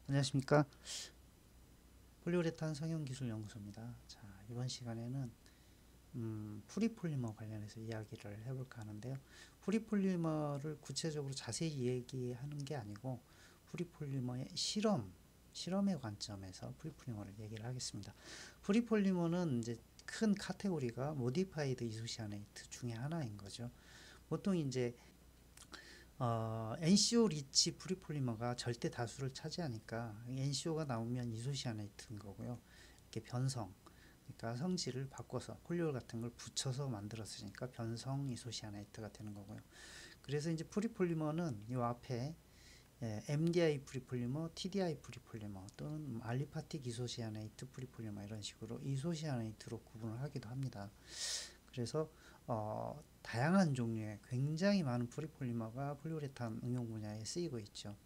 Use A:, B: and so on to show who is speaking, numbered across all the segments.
A: 안녕하십니까. 폴리우레탄 성형기술연구소입니다. 자, 이번 시간에는 프리폴리머 관련해서 이야기를 해볼까 하는데요. 프리폴리머를 구체적으로 자세히 얘기하는 게 아니고 프리폴리머의 실험의 관점에서 프리폴리머를 얘기를 하겠습니다. 프리폴리머는 이제 큰 카테고리가 모디파이드 이소시아네이트 중에 하나인 거죠. 보통 이제 NCO 리치 프리폴리머가 절대 다수를 차지하니까 NCO가 나오면 이소시아네이트인 거고요. 이렇게 변성, 그러니까 성질을 바꿔서 폴리올 같은 걸 붙여서 만들었으니까 변성 이소시아네이트가 되는 거고요. 그래서 이제 프리폴리머는 이 앞에 MDI 프리폴리머, TDI 프리폴리머 또는 알리파틱 이소시아네이트 프리폴리머 이런 식으로 이소시아네이트로 구분을 하기도 합니다. 그래서 다양한 종류의 굉장히 많은 프리폴리머가 폴리우레탄 응용 분야에 쓰이고 있죠.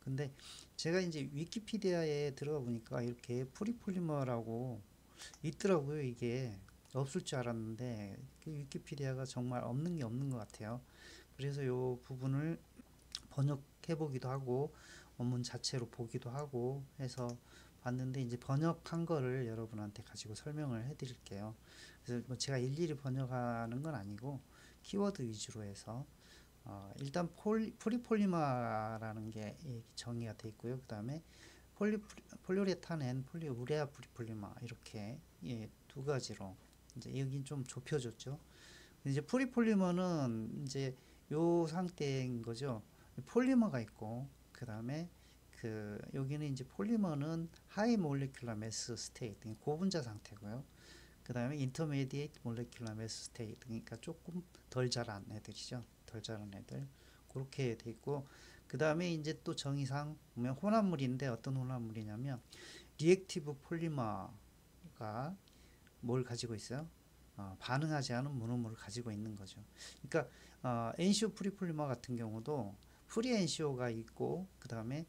A: 근데 제가 이제 위키피디아에 들어가 보니까 이렇게 프리폴리머라고 있더라고요. 이게 없을 줄 알았는데 그 위키피디아가 정말 없는 게 없는 것 같아요. 그래서 이 부분을 번역해 보기도 하고 원문 자체로 보기도 하고 해서 봤는데 이제 번역한 거를 여러분한테 가지고 설명을 해 드릴게요. 그래서 뭐 제가 일일이 번역하는 건 아니고 키워드 위주로 해서 일단 프리폴리마라는 게 정의가 돼 있고요. 그 다음에 폴리우레탄 앤 폴리우레아 프리폴리마 이렇게 두 가지로 이제 여기 좀 좁혀졌죠. 이제 프리폴리머는 이제 요 상태인 거죠. 폴리머가 있고 그 다음에 그 여기는 이제 폴리머는 하이 몰레큘러 매스 스테이트 고분자 상태고요. 그 다음에 인터미디에이트 몰레큘러 매스 스테이트 그러니까 조금 덜 자란 애들이죠. 덜 자란 애들 그렇게 돼 있고 그 다음에 이제 또 정의상 보면 혼합물인데 어떤 혼합물이냐면 리액티브 폴리머가 뭘 가지고 있어요? 반응하지 않은 모노머를 가지고 있는 거죠. 그러니까 NCO 프리폴리머 같은 경우도 프리 NCO가 있고 그 다음에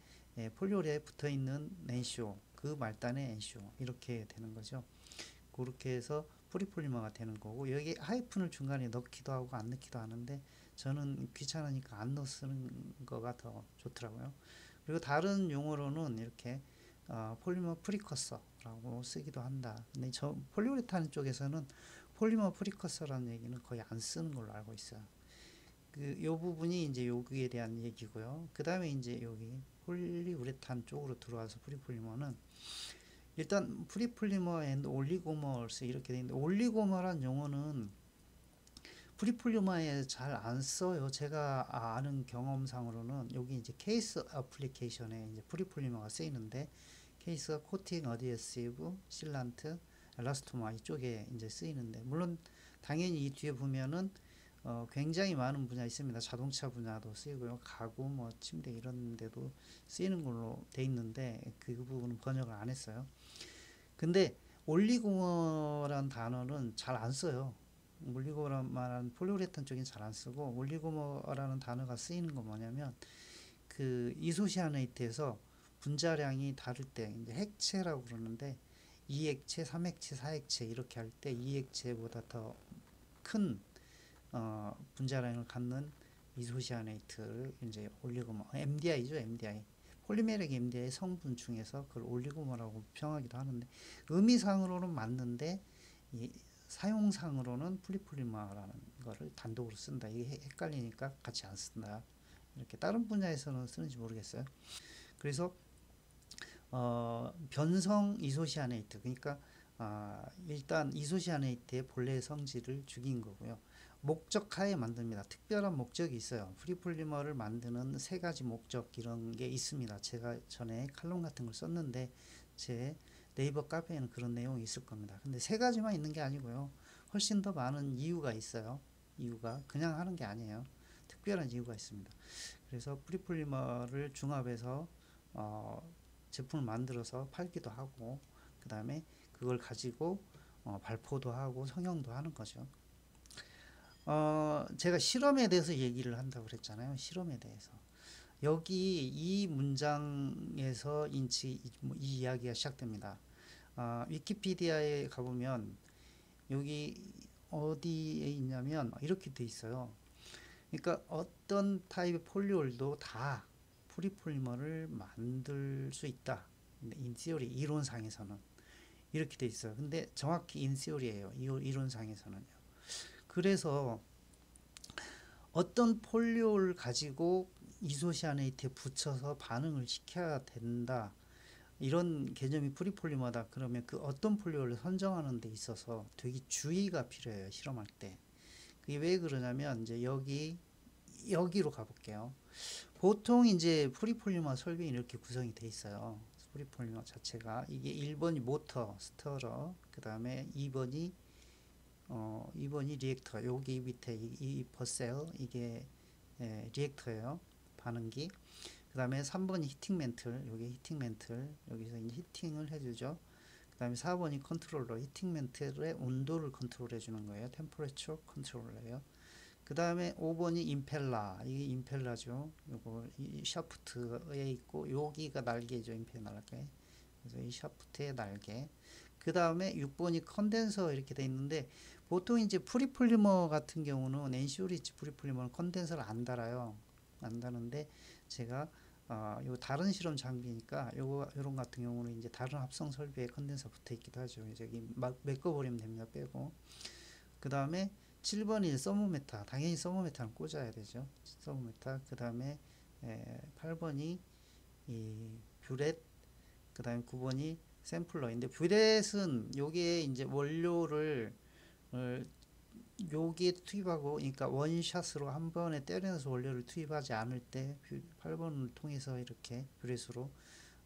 A: 폴리올에 붙어 있는 NCO 그 말단의 NCO 이렇게 되는 거죠. 그렇게 해서 프리폴리머가 되는 거고 여기 하이픈을 중간에 넣기도 하고 안 넣기도 하는데 저는 귀찮으니까 안 넣어 쓰는 거가 더 좋더라고요. 그리고 다른 용어로는 이렇게 폴리머 프리커서라고 쓰기도 한다. 근데 저 폴리우레탄 쪽에서는 폴리머 프리커서라는 얘기는 거의 안 쓰는 걸로 알고 있어요. 그 요 부분이 이제 여기에 대한 얘기고요. 그 다음에 이제 여기 폴리우레탄 쪽으로 들어와서 프리폴리머는 일단 프리폴리머 앤 올리고머스 이렇게 되어 있는데 올리고머란 용어는 프리폴리머에 잘 안 써요. 제가 아는 경험상으로는 여기 이제 케이스 애플리케이션에 이제 프리폴리머가 쓰이는데 케이스가 코팅, 어드헤시브, 실란트, 엘라스토마 이쪽에 이제 쓰이는데 물론 당연히 이 뒤에 보면은 굉장히 많은 분야 있습니다. 자동차 분야도 쓰이고요. 가구, 뭐 침대 이런 데도 쓰이는 걸로 돼 있는데 그 부분은 번역을 안 했어요. 근데 올리고머란 단어는 잘 안 써요. 올리고머란 폴리우레탄 쪽엔 잘 안 쓰고 올리고머라는 단어가 쓰이는 건 뭐냐면 그 이소시아네이트에서 분자량이 다를 때 이제 핵체라고 그러는데 2핵체, 3핵체, 4핵체 이렇게 할 때 2핵체보다 더 큰 분자량을 갖는 이소시아네이트를 이제 올리고머 MDI죠, MDI. 폴리메릭 MDI 성분 중에서 그걸 올리고머라고 평하기도 하는데 의미상으로는 맞는데 이 사용상으로는 프리폴리머라는 거를 단독으로 쓴다. 이게 헷갈리니까 같이 안 쓴다. 이렇게 다른 분야에서는 쓰는지 모르겠어요. 그래서 변성 이소시아네이트 그러니까 일단 이소시아네이트의 본래 성질을 죽인 거고요. 목적하에 만듭니다. 특별한 목적이 있어요. 프리폴리머를 만드는 세 가지 목적 이런 게 있습니다. 제가 전에 칼럼 같은 걸 썼는데 제 네이버 카페에는 그런 내용이 있을 겁니다. 근데 세 가지만 있는 게 아니고요. 훨씬 더 많은 이유가 있어요. 이유가 그냥 하는 게 아니에요. 특별한 이유가 있습니다. 그래서 프리폴리머를 중합해서 제품을 만들어서 팔기도 하고 그 다음에 그걸 가지고 발포도 하고 성형도 하는 거죠. 제가 실험에 대해서 얘기를 한다고 그랬잖아요. 실험에 대해서. 여기 이 문장에서 이 이야기가 시작됩니다. 위키피디아에 가보면 여기 어디에 있냐면 이렇게 돼 있어요. 그러니까 어떤 타입의 폴리올도 다 프리폴리머를 만들 수 있다. in theory, 이론상에서는 이렇게 돼 있어요. 근데 정확히 in theory예요. 이론상에서는요. 그래서 어떤 폴리오를 가지고 이소시아네이트에 붙여서 반응을 시켜야 된다. 이런 개념이 프리폴리머다. 그러면 그 어떤 폴리오를 선정하는 데 있어서 되게 주의가 필요해요. 실험할 때. 그게 왜 그러냐면 이제 여기로 가볼게요. 보통 이제 프리폴리머 설비는 이렇게 구성이 돼 있어요. 프리폴리머 자체가 이게 1번이 모터, 스터러, 그 다음에 2번이 리액터. 여기 밑에 이 버셀 이게 리액터예요. 반응기. 그 다음에 3번이 히팅 멘틀. 여기 히팅 멘틀. 여기서 이제 히팅을 해주죠. 그 다음에 4번이 컨트롤러. 히팅 멘틀의 온도를 컨트롤해 주는 거예요. 템퍼레처 컨트롤러예요. 그 다음에 5번이 임펠러. 이게 임펠러죠. 요거 이 샤프트에 있고 여기가 날개죠. 임펠러 날개. 그래서 이 샤프트의 날개. 그 다음에 6번이 컨덴서 이렇게 돼 있는데 보통 이제 프리폴리머 같은 경우는 NCO 리치 프리폴리머는 컨덴서를 안 달아요. 안 다는데 제가 요 다른 실험 장비니까 요런 같은 경우는 이제 다른 합성 설비에 컨덴서 붙어 있기도 하죠. 저기 막 메꿔버리면 됩니다. 빼고. 그 다음에 7번이 서모메타. 당연히 서모메타는 꽂아야 되죠. 서모메타. 그 다음에 8번이 이 뷰렛. 그 다음에 9번이 샘플러인데 뷰렛은 요게 이제 원료를 여기에 투입하고 그러니까 원샷으로 한 번에 때려서 원료를 투입하지 않을 때 8번을 통해서 이렇게 뷰렛으로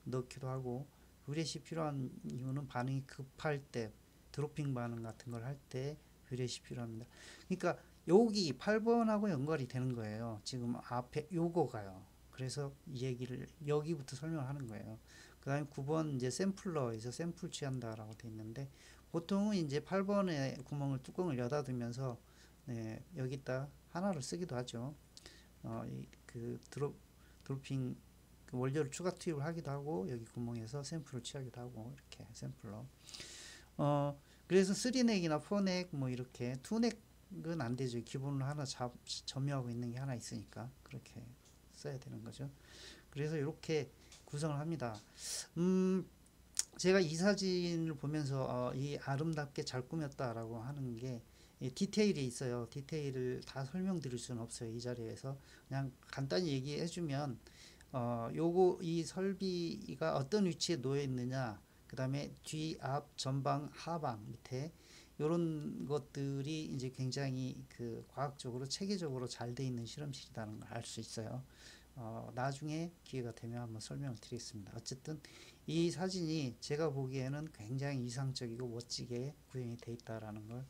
A: 넣기도 하고 뷰렛이 필요한 이유는 반응이 급할 때 드로핑 반응 같은 걸 할 때 뷰렛이 필요합니다. 그러니까 여기 8번하고 연관이 되는 거예요. 지금 앞에 요거가요. 그래서 이 얘기를 여기부터 설명을 하는 거예요. 그 다음에 9번 이제 샘플러에서 샘플 취한다라고 돼 있는데 보통은 이제 8번에 구멍을 뚜껑을 여닫으면서 여기다 하나를 쓰기도 하죠. 그 드로핑 그 원료를 추가 투입을 하기도 하고 여기 구멍에서 샘플을 취하기도 하고 이렇게 샘플러. 그래서 3넥이나 4넥 뭐 이렇게 2넥은 안 되죠. 기본으로 하나 점유하고 있는 게 하나 있으니까 그렇게 써야 되는 거죠. 그래서 이렇게 구성을 합니다. 제가 이 사진을 보면서 이 아름답게 잘 꾸몄다라고 하는 게 디테일이 있어요. 디테일을 다 설명드릴 수는 없어요. 이 자리에서 그냥 간단히 얘기해 주면 요거 이 설비가 어떤 위치에 놓여 있느냐, 그 다음에 뒤, 앞, 전방, 하방 밑에 이런 것들이 이제 굉장히 그 과학적으로 체계적으로 잘 돼 있는 실험실이라는 걸 알 수 있어요. 나중에 기회가 되면 한번 설명을 드리겠습니다. 어쨌든 이 사진이 제가 보기에는 굉장히 이상적이고 멋지게 구현이 되어 있다라는 걸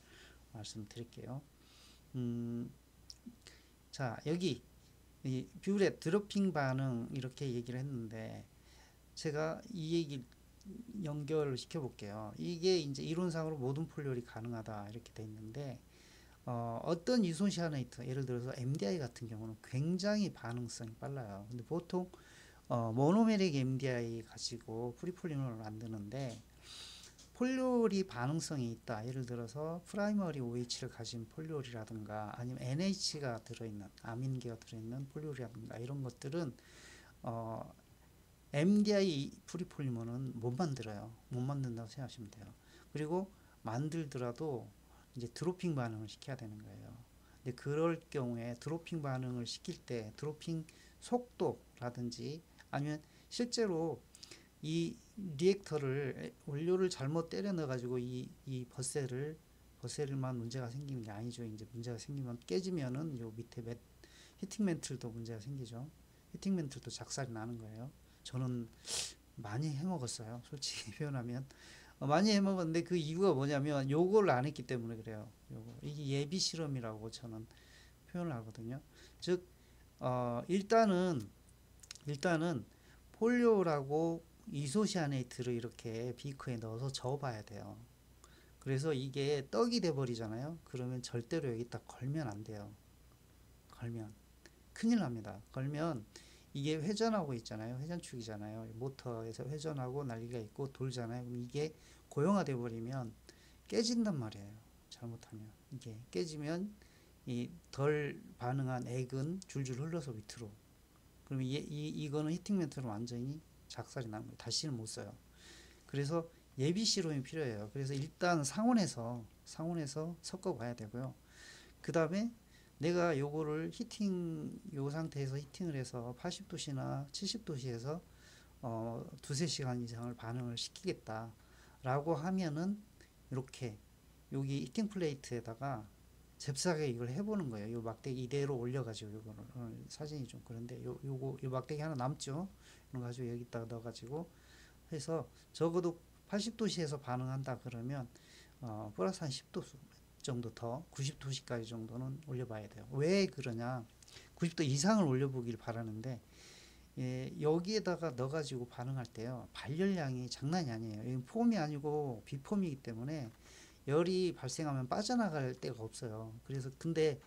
A: 말씀드릴게요. 자, 여기 이 뷰렛 드로핑 반응 이렇게 얘기를 했는데 제가 이 얘기 연결을 시켜 볼게요. 이게 이제 이론상으로 모든 폴리올이 가능하다 이렇게 돼 있는데 어떤 이소시아네이트 예를 들어서 MDI 같은 경우는 굉장히 반응성이 빨라요. 근데 보통 모노메릭 MDI 가지고 프리폴리머를 만드는데 폴리올이 반응성이 있다. 예를 들어서 프라이머리 OH를 가진 폴리올이라든가 아니면 NH가 들어있는 아민계가 들어있는 폴리올이라든가 이런 것들은 MDI 프리폴리머는 못 만들어요. 못 만든다고 생각하시면 돼요. 그리고 만들더라도 이제 드로핑 반응을 시켜야 되는 거예요. 근데 그럴 경우에 드로핑 반응을 시킬 때 드로핑 속도라든지 아니면 실제로 이 리액터를 원료를 잘못 때려 넣어 가지고 이 버셀만 문제가 생기는 게 아니죠. 이제 문제가 생기면 깨지면은 요 밑에 히팅 멘틀도 문제가 생기죠. 히팅 멘틀도 작살이 나는 거예요. 저는 많이 해먹었어요. 솔직히 표현하면 많이 해먹었는데 그 이유가 뭐냐면 요걸 안 했기 때문에 그래요. 이게 예비 실험이라고 저는 표현을 하거든요. 즉 일단은 폴리오라고 이소시아네이트를 이렇게 비커에 넣어서 저어봐야 돼요. 그래서 이게 떡이 돼 버리잖아요. 그러면 절대로 여기다 걸면 안 돼요. 걸면 큰일 납니다. 걸면 이게 회전하고 있잖아요. 회전축이잖아요. 모터에서 회전하고 날개가 있고 돌잖아요. 그럼 이게 고형화돼 버리면 깨진단 말이에요. 잘못하면 이게 깨지면 이 덜 반응한 액은 줄줄 흘러서 밑으로 그러면 이거는 히팅 멘트는 완전히 작살이 나는 거예요. 다시는 못 써요. 그래서 예비 실험이 필요해요. 그래서 일단 상온에서 섞어 봐야 되고요. 그 다음에 내가 요거를 요 상태에서 히팅을 해서 80도씨나 70도씨에서 두세 시간 이상을 반응을 시키겠다 라고 하면은 이렇게 여기 히팅 플레이트에다가 잽싸게 이걸 해보는 거예요. 요 막대기 이대로 올려가지고 요거를 사진이 좀 그런데 요 막대기 하나 남죠. 이거 가지고 여기다가 넣어가지고 해서 적어도 80도씨에서 반응한다 그러면 플러스 한 10도 정도 더 90도씨까지 정도는 올려봐야 돼요. 왜 그러냐? 90도 이상을 올려보길 바라는데 여기에다가 넣어가지고 반응할 때요 발열량이 장난이 아니에요. 이건 폼이 아니고 비폼이기 때문에 열이 발생하면 빠져나갈 데가 없어요. 그래서 근데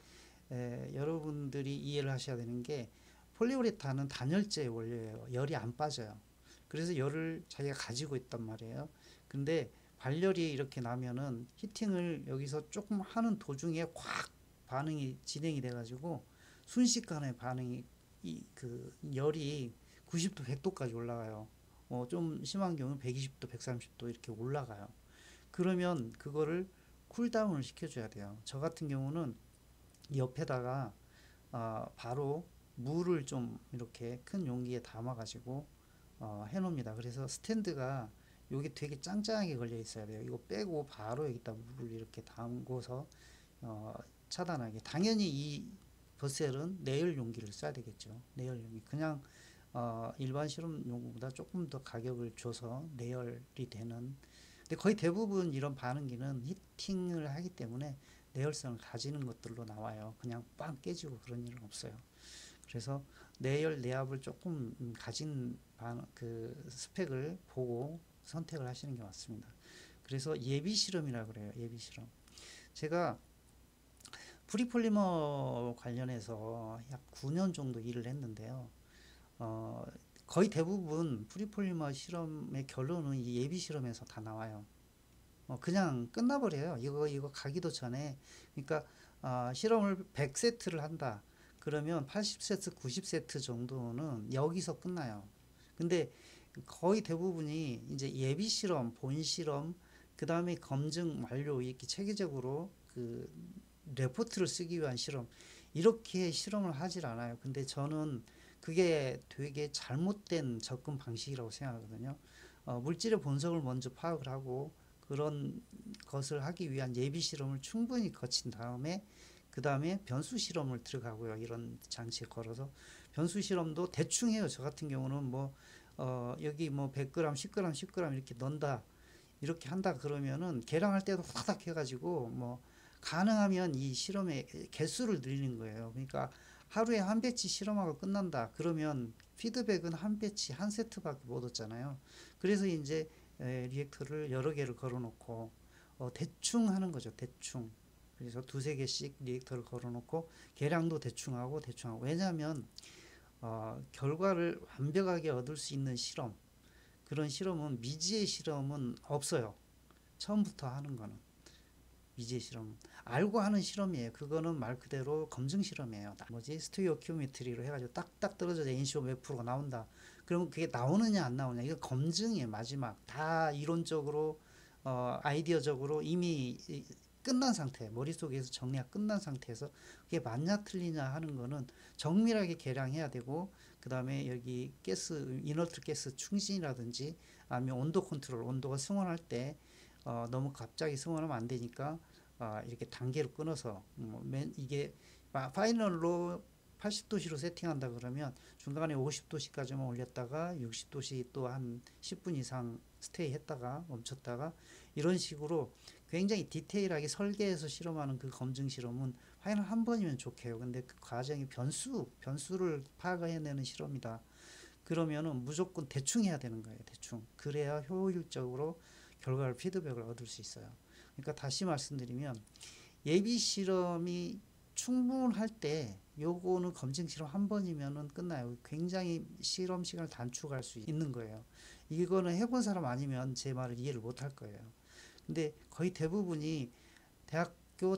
A: 여러분들이 이해를 하셔야 되는 게 폴리우레탄은 단열재 원료예요. 열이 안 빠져요. 그래서 열을 자기가 가지고 있단 말이에요. 근데 발열이 이렇게 나면은 히팅을 여기서 조금 하는 도중에 확 반응이 진행이 돼가지고 순식간에 반응이 그 열이 90도, 100도까지 올라가요. 좀 심한 경우는 120도, 130도 이렇게 올라가요. 그러면 그거를 쿨다운을 시켜줘야 돼요. 저 같은 경우는 옆에다가 바로 물을 좀 이렇게 큰 용기에 담아가지고 해놓습니다. 그래서 스탠드가 여기 되게 짱짱하게 걸려 있어야 돼요. 이거 빼고 바로 여기다 물을 이렇게 담궈서 차단하게. 당연히 이 버셀은 내열 용기를 써야 되겠죠. 내열 용기. 그냥 일반 실험 용구보다 조금 더 가격을 줘서 내열이 되는. 근데 거의 대부분 이런 반응기는 히팅을 하기 때문에 내열성을 가지는 것들로 나와요. 그냥 빵 깨지고 그런 일은 없어요. 그래서 내열 내압을 조금 가진 그 스펙을 보고 선택을 하시는 게 맞습니다. 그래서 예비 실험이라 그래요. 예비 실험. 제가 프리폴리머 관련해서 약 9년 정도 일을 했는데요. 거의 대부분 프리폴리머 실험의 결론은 이 예비 실험에서 다 나와요. 그냥 끝나버려요. 이거 가기도 전에. 그러니까 실험을 100세트를 한다. 그러면 80세트, 90세트 정도는 여기서 끝나요. 근데 거의 대부분이 이제 예비 실험, 본 실험, 그 다음에 검증 완료 이렇게 체계적으로 그 레포트를 쓰기 위한 실험 이렇게 실험을 하질 않아요. 근데 저는 그게 되게 잘못된 접근 방식이라고 생각하거든요. 물질의 본성을 먼저 파악을 하고 그런 것을 하기 위한 예비 실험을 충분히 거친 다음에 그 다음에 변수 실험을 들어가고요. 이런 장치에 걸어서 변수 실험도 대충 해요. 저 같은 경우는 여기 100g, 10g, 10g 이렇게 넣는다. 이렇게 한다 그러면은 계량할 때도 후다닥 해가지고 가능하면 이 실험의 개수를 늘리는 거예요. 그러니까 하루에 한 배치 실험하고 끝난다. 그러면 피드백은 한 배치, 한 세트밖에 못 얻잖아요. 그래서 이제 리액터를 여러 개를 걸어놓고 대충 하는 거죠. 대충. 그래서 두세 개씩 리액터를 걸어놓고 계량도 대충 하고. 왜냐하면 결과를 완벽하게 얻을 수 있는 실험, 그런 실험은 미지의 실험은 없어요. 처음부터 하는 거는 미지의 실험 알고 하는 실험이에요. 그거는 말 그대로 검증 실험이에요. 스토이오키오메트리로 해가지고 딱딱 떨어져서 NCO 몇 프로가 나온다. 그러면 그게 나오느냐 안 나오느냐 이거 검증이에요. 마지막 다 이론적으로 아이디어적으로 이미 끝난 상태, 머릿속에서 정리가 끝난 상태에서 그게 맞냐 틀리냐 하는 거는 정밀하게 계량해야 되고, 그 다음에 여기 가스, 이너트 가스 충진이라든지 아니면 온도 컨트롤, 온도가 승원할 때 너무 갑자기 승원하면 안 되니까 이렇게 단계로 끊어서 이게 파이널로 80도씨로 세팅한다 그러면 중간에 50도씨까지만 올렸다가 60도씨 또 한 10분 이상 스테이 했다가 멈췄다가 이런 식으로 굉장히 디테일하게 설계해서 실험하는 그 검증 실험은 파이널 한 번이면 좋게요. 근데 그 과정이 변수를 파악해내는 실험이다. 그러면은 무조건 대충 해야 되는 거예요. 대충. 그래야 효율적으로 결과를 피드백을 얻을 수 있어요. 그러니까 다시 말씀드리면 예비 실험이 충분할 때 요거는 검증 실험 한 번이면은 끝나요. 굉장히 실험 시간을 단축할 수 있는 거예요. 이거는 해본 사람 아니면 제 말을 이해를 못 할 거예요. 근데 거의 대부분이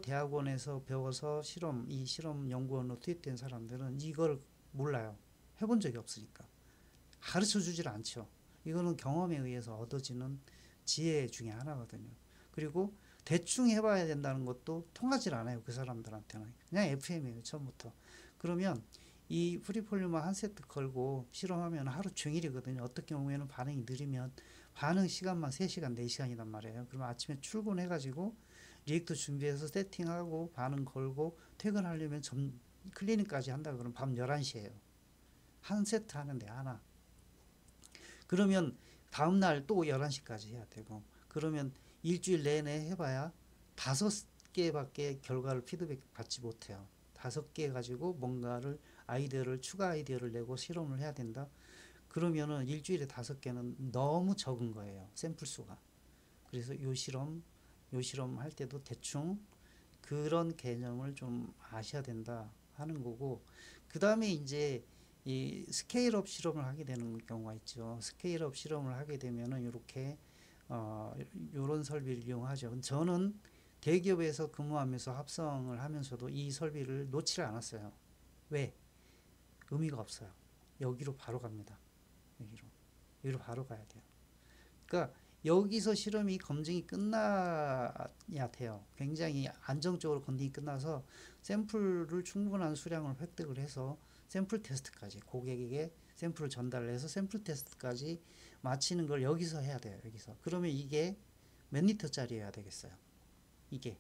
A: 대학원에서 배워서 이 실험 연구원으로 투입된 사람들은 이걸 몰라요. 해본 적이 없으니까. 가르쳐 주질 않죠. 이거는 경험에 의해서 얻어지는 지혜 중에 하나거든요. 그리고 대충 해봐야 된다는 것도 통하질 않아요. 그 사람들한테는. 그냥 FM이에요. 처음부터. 그러면 이 프리폴리머 한 세트 걸고 실험하면 하루 종일이거든요. 어떤 경우에는 반응이 느리면 반응 시간만 3시간, 4시간이란 말이에요. 그러면 아침에 출근해가지고 리액터 준비해서 세팅하고 반응 걸고 퇴근하려면 클리닉까지 한다 그러면 밤 11시에요. 한 세트 하는데 하나. 그러면 다음날 또 11시까지 해야 되고, 그러면 일주일 내내 해봐야 5개밖에 결과를 피드백 받지 못해요. 5개 가지고 뭔가를 추가 아이디어를 내고 실험을 해야 된다. 그러면은 일주일에 5개는 너무 적은 거예요. 샘플 수가. 그래서 요 실험 할 때도 대충 그런 개념을 좀 아셔야 된다 하는 거고, 그 다음에 이제 이 스케일업 실험을 하게 되는 경우가 있죠. 스케일업 실험을 하게 되면은 이렇게 요런 설비를 이용하죠. 저는 대기업에서 근무하면서 합성을 하면서도 이 설비를 놓지를 않았어요. 왜? 의미가 없어요. 여기로 바로 갑니다. 여기로 바로 가야 돼요. 그러니까 여기서 실험이 검증이 끝나야 돼요. 굉장히 안정적으로 검증이 끝나서 샘플을 충분한 수량을 획득을 해서 샘플 테스트까지 고객에게 샘플을 전달을 해서 샘플 테스트까지 마치는 걸 여기서 해야 돼요. 여기서. 그러면 이게 몇 리터짜리여야 되겠어요. 이게.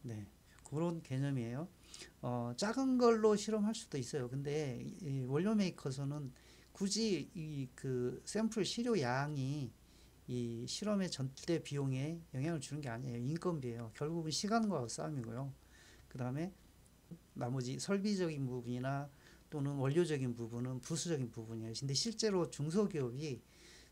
A: 네. 그런 개념이에요. 작은 걸로 실험할 수도 있어요. 근데 이 원료 메이커에서는 굳이 이 그 샘플 시료 양이 이 실험의 전체 비용에 영향을 주는 게 아니에요. 인건비예요. 결국은 시간과 싸움이고요. 그 다음에 나머지 설비적인 부분이나 또는 원료적인 부분은 부수적인 부분이에요. 근데 실제로 중소기업이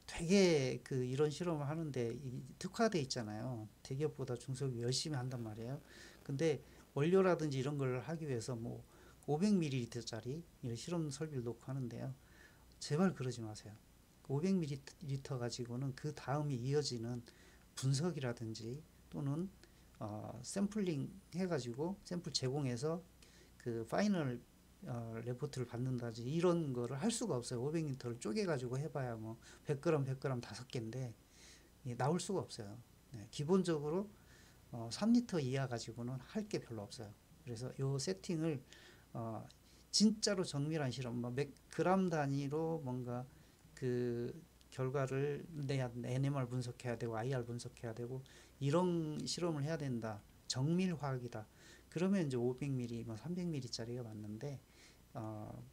A: 되게 이런 실험을 하는데 특화돼 있잖아요. 대기업보다 중소기업 열심히 한단 말이에요. 근데 원료라든지 이런 걸 하기 위해서 뭐 500ml짜리 이런 실험 설비를 놓고 하는데요. 제발 그러지 마세요. 500ml 가지고는 그 다음에 이어지는 분석이라든지 또는 샘플링 해가지고 샘플 제공해서 그 파이널 레포트를 받는다든지 이런 거를 할 수가 없어요. 500ml를 쪼개가지고 해봐야 뭐 100g, 100g 5개인데 나올 수가 없어요. 네, 기본적으로 3리터 이하 가지고는 할 게 별로 없어요. 그래서 요 세팅을 진짜로 정밀한 실험, 뭐 몇 그램 단위로 뭔가 그 결과를 NMR 분석해야 되고 IR 분석해야 되고 이런 실험을 해야 된다. 정밀 화학이다. 그러면 이제 500ml, 뭐 300ml짜리가 맞는데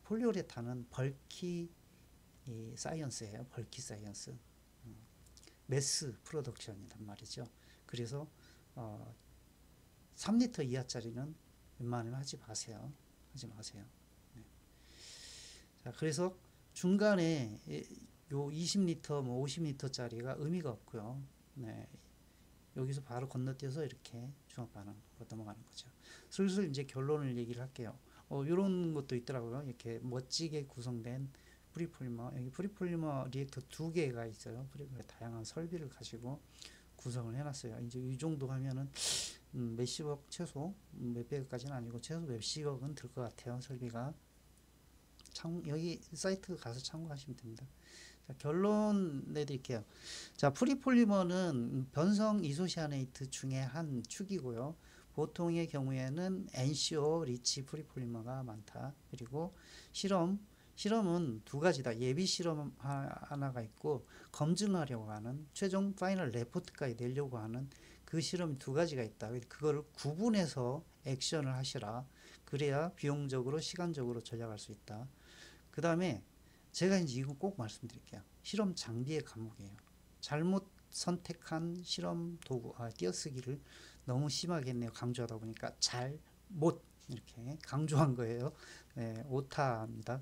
A: 폴리우레탄은 벌키 사이언스예요. 벌키 사이언스. 매스 프로덕션이란 말이죠. 그래서 3리터 이하짜리는 웬만하면 하지 마세요. 하지 마세요. 네. 자, 그래서 중간에 요 20리터, 뭐 50리터짜리가 의미가 없고요. 네. 여기서 바로 건너뛰어서 이렇게 중앙 반응으로 넘어가는 거죠. 슬슬 이제 결론을 얘기를 할게요. 이런 것도 있더라고요. 이렇게 멋지게 구성된 프리폴리머, 여기 프리폴리머 리액터 2개가 있어요. 다양한 설비를 가지고 구성을 해놨어요. 이제 이 정도 하면은 몇십억 최소, 몇백억까지는 아니고 최소 몇십억은 들 것 같아요. 설비가. 여기 사이트 가서 참고하시면 됩니다. 자, 결론 내드릴게요. 자, 프리폴리머는 변성 이소시아네이트 중에 한 축이고요. 보통의 경우에는 NCO 리치 프리폴리머가 많다. 그리고 실험은 두 가지다. 예비 실험 하나가 있고 검증하려고 하는 최종 파이널 레포트까지 내려고 하는 그 실험이 두 가지가 있다. 그거를 구분해서 액션을 하시라. 그래야 비용적으로 시간적으로 절약할 수 있다. 그 다음에 제가 이제 이거 꼭 말씀드릴게요. 실험 장비의 과목이에요. 잘못 선택한 실험 도구, 띄어쓰기를 너무 심하게 했네요. 강조하다 보니까 잘못 이렇게 강조한 거예요. 네, 오타입니다.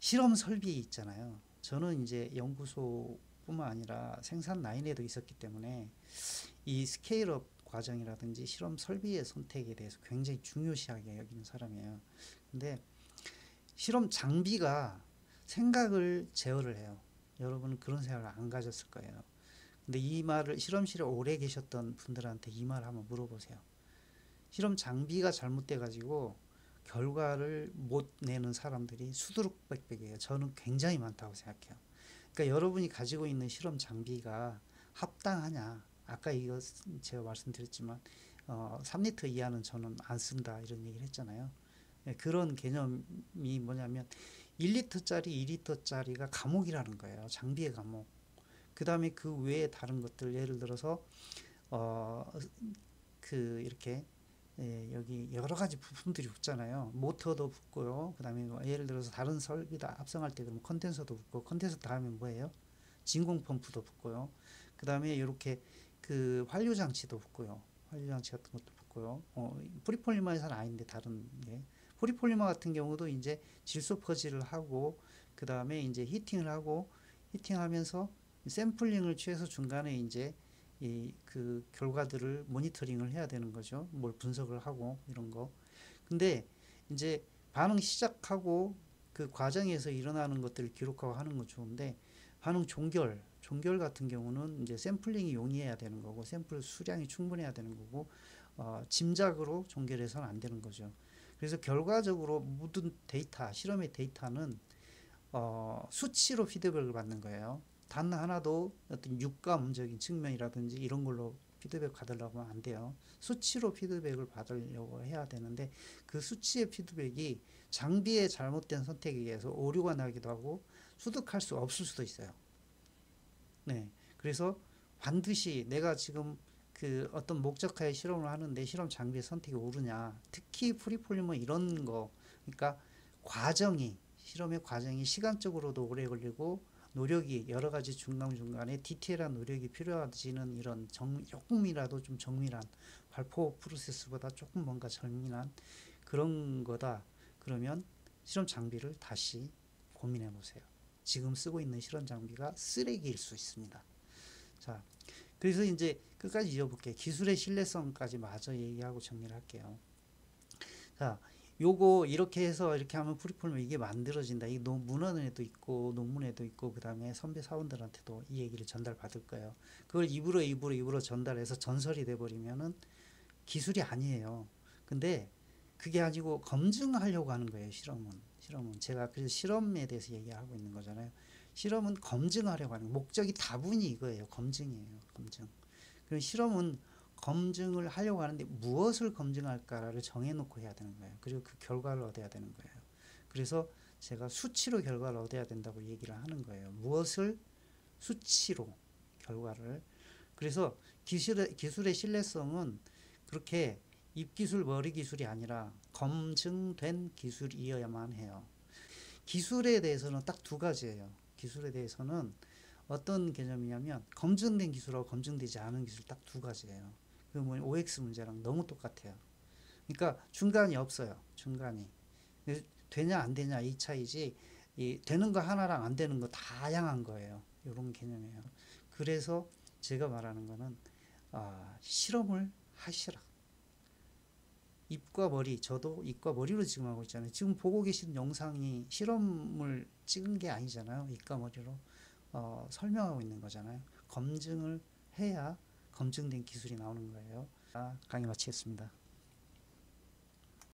A: 실험 설비 있잖아요. 저는 이제 연구소뿐만 아니라 생산 라인에도 있었기 때문에 이 스케일업 과정이라든지 실험 설비의 선택에 대해서 굉장히 중요시하게 여기는 사람이에요. 근데 실험 장비가 생각을 제어를 해요. 여러분은 그런 생각을 안 가졌을 거예요. 근데 이 말을 실험실에 오래 계셨던 분들한테 이 말 한번 물어보세요. 실험 장비가 잘못돼 가지고 결과를 못 내는 사람들이 수두룩백백이에요. 저는 굉장히 많다고 생각해요. 그러니까 여러분이 가지고 있는 실험 장비가 합당하냐? 아까 이거 제가 말씀드렸지만 3리터 이하는 저는 안 쓴다 이런 얘기를 했잖아요. 네, 그런 개념이 뭐냐면 1리터짜리, 2리터짜리가 감옥이라는 거예요. 장비의 감옥. 그 다음에 그 외에 다른 것들 예를 들어서 이렇게 여기 여러 가지 부품들이 붙잖아요. 모터도 붙고요. 그 다음에 예를 들어서 다른 설비도 합성할 때 그러면 컨덴서도 붙고, 컨덴서 다음에 뭐예요? 진공 펌프도 붙고요. 그 다음에 이렇게 그 환류 장치도 붙고요. 환류 장치 같은 것도 붙고요. 포리폴리머에서는 아닌데 다른 게. 포리폴리머 같은 경우도 이제 질소 퍼지를 하고, 그 다음에 이제 히팅하면서 샘플링을 취해서 중간에 이제 그 결과들을 모니터링을 해야 되는 거죠. 뭘 분석을 하고 이런 거. 근데 이제 반응 시작하고 그 과정에서 일어나는 것들을 기록하고 하는 건 좋은데, 반응 종결 같은 경우는 이제 샘플링이 용이해야 되는 거고, 샘플 수량이 충분해야 되는 거고, 짐작으로 종결해서는 안 되는 거죠. 그래서 결과적으로 모든 데이터, 실험의 데이터는 수치로 피드백을 받는 거예요. 단 하나도 어떤 육감적인 측면이라든지 이런 걸로 피드백 받으려고 하면 안 돼요. 수치로 피드백을 받으려고 해야 되는데, 그 수치의 피드백이 장비의 잘못된 선택에 의해서 오류가 나기도 하고 수득할 수 없을 수도 있어요. 네. 그래서 반드시 내가 지금 그 어떤 목적하에 실험을 하는데 실험 장비의 선택이 옳으냐, 특히 프리폴리머 이런 거, 그러니까 실험의 과정이 시간적으로도 오래 걸리고 노력이 여러 가지 중간중간에 디테일한 노력이 필요하지는 이런 조금이라도 좀 정밀한 발포 프로세스보다 조금 뭔가 정밀한 그런 거다. 그러면 실험 장비를 다시 고민해 보세요. 지금 쓰고 있는 실험 장비가 쓰레기일 수 있습니다. 자, 그래서 이제 끝까지 이어볼게요. 기술의 신뢰성까지 마저 얘기하고 정리를 할게요. 자, 요거 이렇게 해서 이렇게 하면 프리폴리머 이게 만들어진다. 이 문헌에도 있고 논문에도 있고, 그 다음에 선배 사원들한테도 이 얘기를 전달받을 거예요. 그걸 입으로 전달해서 전설이 돼버리면은 기술이 아니에요. 근데 그게 아니고 검증하려고 하는 거예요. 실험은 제가 그래서 실험에 대해서 얘기하고 있는 거잖아요. 실험은 검증하려고 하는 목적이 다분히 이거예요. 검증이에요. 검증. 그럼 실험은 검증을 하려고 하는데 무엇을 검증할까를 정해놓고 해야 되는 거예요. 그리고 그 결과를 얻어야 되는 거예요. 그래서 제가 수치로 결과를 얻어야 된다고 얘기를 하는 거예요. 무엇을 수치로 결과를. 그래서 기술의 신뢰성은 그렇게 입기술 머리기술이 아니라 검증된 기술이어야만 해요. 기술에 대해서는 딱 두 가지예요. 기술에 대해서는 어떤 개념이냐면 검증된 기술하고 검증되지 않은 기술 딱 두 가지예요. 그 OX 문제랑 너무 똑같아요. 그러니까 중간이 없어요. 중간이. 되냐 안 되냐 이 차이지, 되는 거 하나랑 안 되는 거 다양한 거예요. 이런 개념이에요. 그래서 제가 말하는 거는 실험을 하시라. 입과 머리, 저도 입과 머리로 지금 하고 있잖아요. 지금 보고 계신 영상이 실험을 찍은 게 아니잖아요. 입과 머리로 설명하고 있는 거잖아요. 검증을 해야 검증된 기술이 나오는 거예요. 강의 마치겠습니다.